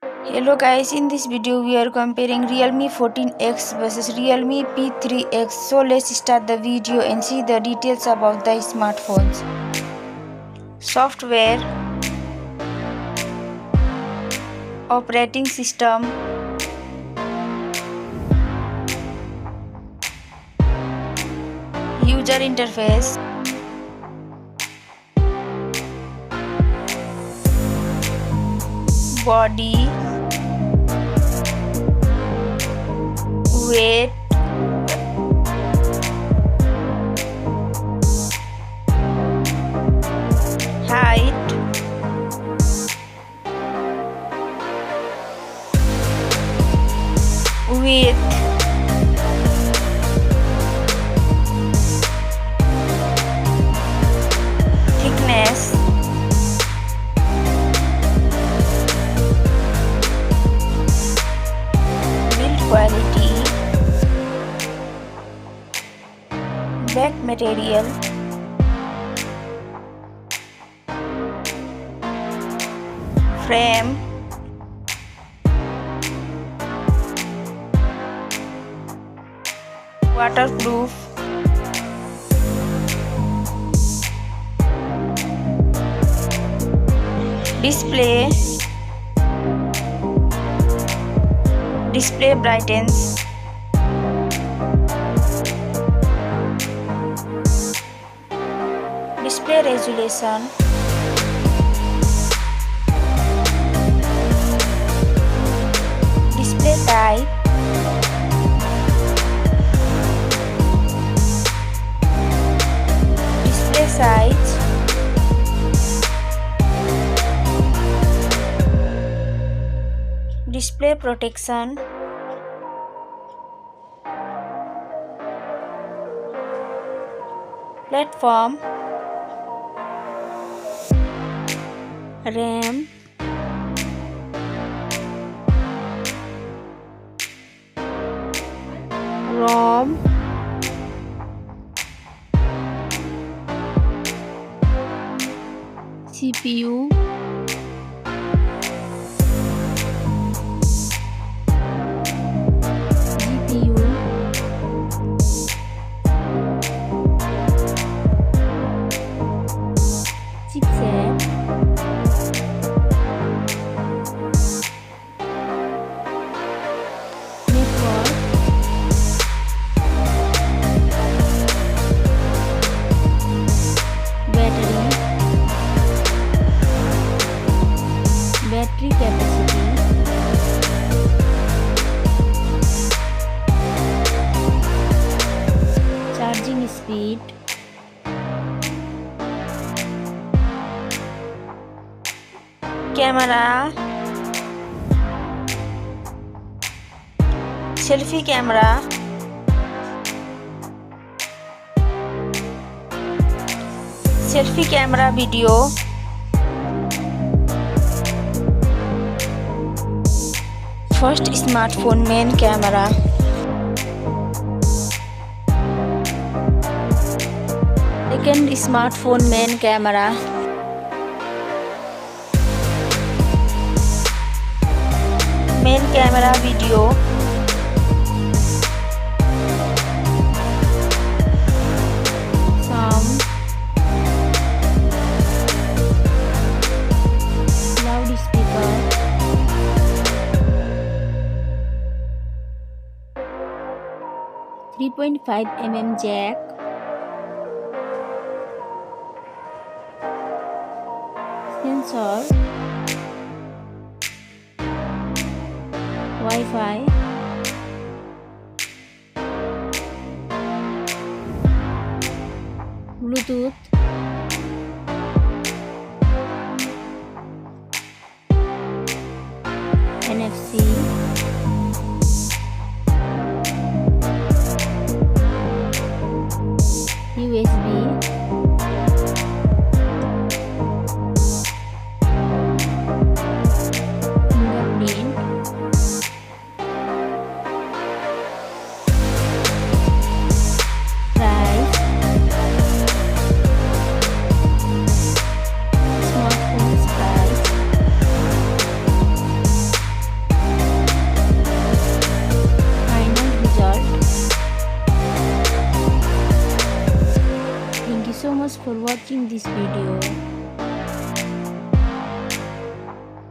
Hello guys, in this video we are comparing Realme 14X versus Realme P3X. So let's start the video and see the details about the smartphones. Software, operating system, user interface, body, weight, height, width, thickness, build quality, back material, frame, waterproof, display, display brightens, display resolution, display type, display size, display protection, platform, RAM, ROM, CPU, GPU, chipset, network, battery capacity, charging speed, camera, selfie camera, selfie camera video, first smartphone main camera, second smartphone main camera, main camera video, sound, loudspeaker, 3.5 mm jack, sensor, Wi-Fi, Bluetooth, NFC, USB, fingerprint, price, smartphones price, much for watching this video.